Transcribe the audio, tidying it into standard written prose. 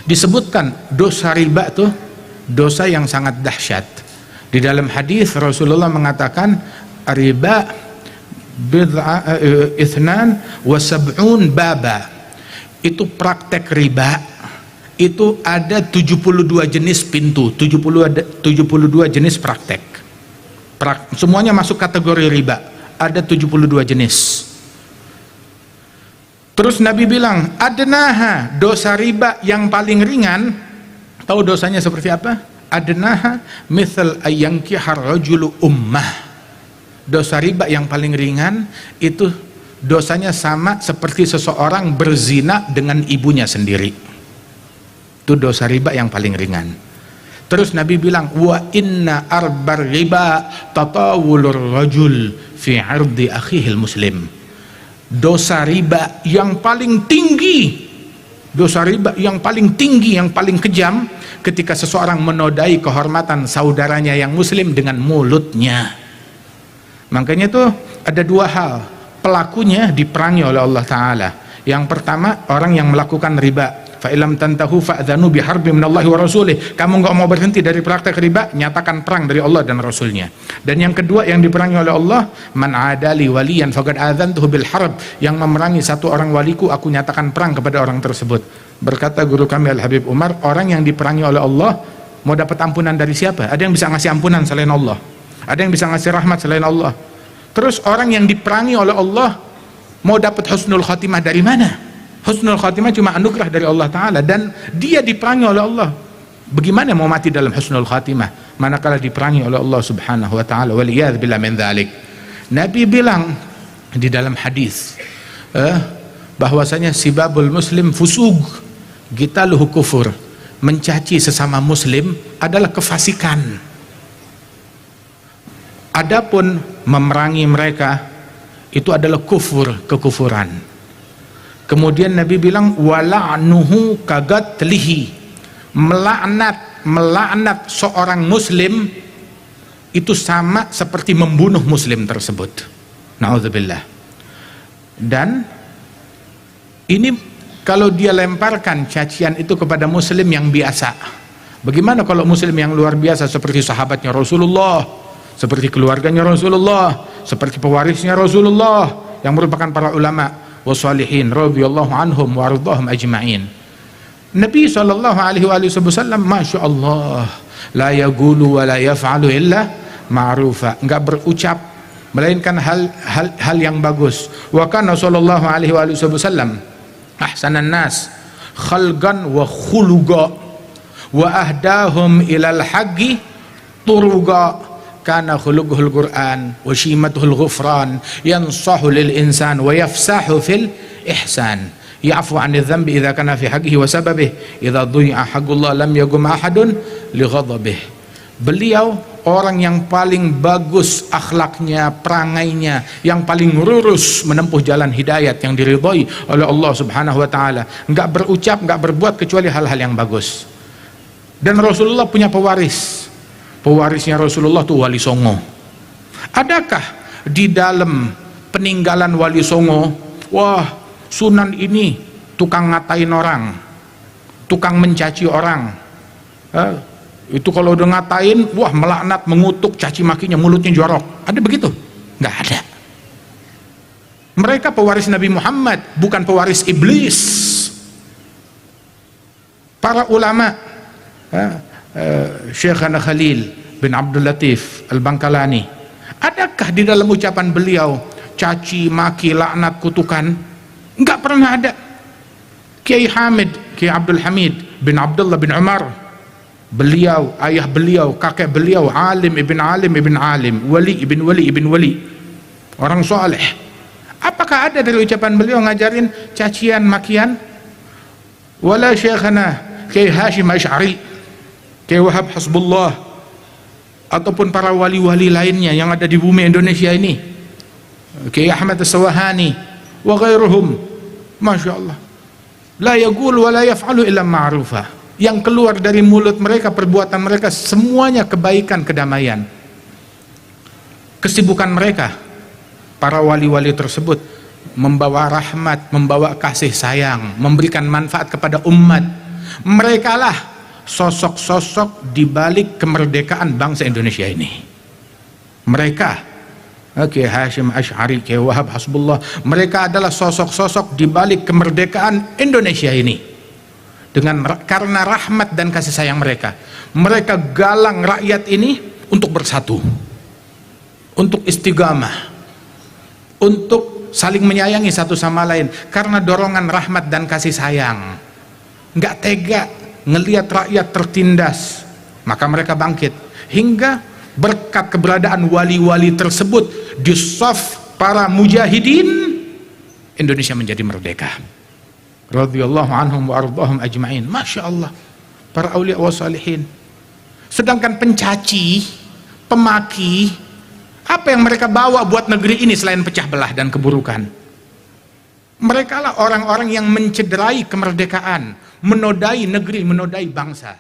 disebutkan dosa riba tuh dosa yang sangat dahsyat. Di dalam hadis Rasulullah mengatakan riba ithnan wa sab'un baba. Itu praktek riba itu ada 72 jenis pintu, 72 jenis praktek. Semuanya masuk kategori riba, ada 72 jenis. Terus Nabi bilang, adnaha, dosa riba yang paling ringan. Tahu dosanya seperti apa? Adnaha mithal ayyankihar rajulu ummah. Dosa riba yang paling ringan itu dosanya sama seperti seseorang berzina dengan ibunya sendiri. Itu dosa riba yang paling ringan. Terus Nabi bilang, wa inna arbar riba tatawulur rajul fi ardi akhihil muslim. Dosa riba yang paling tinggi, dosa riba yang paling tinggi, yang paling kejam, ketika seseorang menodai kehormatan saudaranya yang muslim dengan mulutnya. Makanya tuh ada dua hal, pelakunya diperangi oleh Allah Ta'ala. Yang pertama, orang yang melakukan riba, fa'ilam tantahu fa'adhanu biharbi minallahi wa rasulih. Kamu nggak mau berhenti dari praktek riba, nyatakan perang dari Allah dan Rasulnya. Dan yang kedua yang diperangi oleh Allah, man adali waliyan faqad adzantuhu bil harb. Yang memerangi satu orang waliku, aku nyatakan perang kepada orang tersebut. Berkata guru kami Al-Habib Umar, orang yang diperangi oleh Allah mau dapat ampunan dari siapa? Ada yang bisa ngasih ampunan selain Allah? Ada yang bisa ngasih rahmat selain Allah? Terus orang yang diperangi oleh Allah mau dapat husnul khatimah dari mana? Husnul khatimah cuma anugerah dari Allah Ta'ala, dan dia diperangi oleh Allah. Bagaimana mau mati dalam husnul khatimah manakala diperangi oleh Allah Subhanahu wa Ta'ala? Waliyadz billah min dzalik. Nabi bilang di dalam hadis bahwasanya sibabul muslim fusug, qitaluhu kufur. Mencaci sesama muslim adalah kefasikan. Adapun memerangi mereka itu adalah kufur, kekufuran. Kemudian Nabi bilang wala'nuhu kagatlihi, melaknat seorang muslim itu sama seperti membunuh muslim tersebut. Na'udzubillah. Dan ini kalau dia lemparkan cacian itu kepada muslim yang biasa, bagaimana kalau muslim yang luar biasa seperti sahabatnya Rasulullah, seperti keluarganya Rasulullah, seperti pewarisnya Rasulullah yang merupakan para ulama wasalihin radhiyallahu anhum wa ardhahum ajma'in. Nabi SAW Masya Allah, la yaqulu wa la yaf'alu illa ma'rufa, enggak berucap melainkan hal yang bagus. Wa kana sallallahu alaihi wasallam ahsanan nas khalqan wa khuluqa wa ahdahum ilal haqqi turuqa. Kana khuluquhul Qur'an wa shimatuhul ghufran yansahu lil insan wa yafsahu fil ihsan ya'fu 'anil dhanbi idza kana fi haqqihi wa sababihi idza dhuyi'a haqqullah lam yaqum ahadun li ghadabihi. Beliau orang yang paling bagus akhlaknya, perangainya, yang paling lurus menempuh jalan hidayat yang diridhai oleh Allah Subhanahu wa Ta'ala. Enggak berucap, enggak berbuat kecuali hal-hal yang bagus. Dan Rasulullah punya pewaris. Pewarisnya Rasulullah itu Wali Songo. Adakah di dalam peninggalan Wali Songo, wah Sunan ini tukang ngatain orang, tukang mencaci orang, itu kalau udah ngatain, wah melaknat, mengutuk, caci makinya, mulutnya jorok? Ada begitu? Nggak ada. Mereka pewaris Nabi Muhammad, bukan pewaris iblis. Para ulama, Syekhana Khalil bin Abdul Latif Al-Bangkalani, adakah di dalam ucapan beliau caci, maki, laknat, kutukan? Enggak pernah ada. Kiai Abdul Hamid bin Abdullah bin Umar, beliau, ayah beliau, kakek beliau, alim ibn alim, wali ibn wali, orang soleh. Apakah ada dari ucapan beliau ngajarin cacian, makian? Wala Syekhana Kiai Hashim Asy'ari, Kiai Wahab Hasbullah, ataupun para wali-wali lainnya yang ada di bumi Indonesia ini, Kiai Ahmad As-Sawahani wa ghairuhum, Masya Allah, la yaqul wa la yaf'alu illa ma'rufa. Yang keluar dari mulut mereka, perbuatan mereka semuanya kebaikan, kedamaian. Kesibukan mereka, para wali-wali tersebut, membawa rahmat, membawa kasih sayang, memberikan manfaat kepada umat. Merekalah sosok-sosok di balik kemerdekaan bangsa Indonesia ini. Mereka, oke, Hashim Asy'ari, Kiai Wahab Hasbullah, mereka adalah sosok-sosok di balik kemerdekaan Indonesia ini. Karena rahmat dan kasih sayang mereka, mereka galang rakyat ini untuk bersatu, untuk istiqamah, untuk saling menyayangi satu sama lain. Karena dorongan rahmat dan kasih sayang, nggak tega ngelihat rakyat tertindas, maka mereka bangkit. Hingga berkat keberadaan wali-wali tersebut di saf para mujahidin, Indonesia menjadi merdeka. Radhiyallahu anhum wa ardhahum ajma'in. Masya Allah, para aulia wa salihin. Sedangkan pencaci, pemaki, apa yang mereka bawa buat negeri ini selain pecah belah dan keburukan? Mereka lah orang-orang yang mencederai kemerdekaan, menodai negeri, menodai bangsa.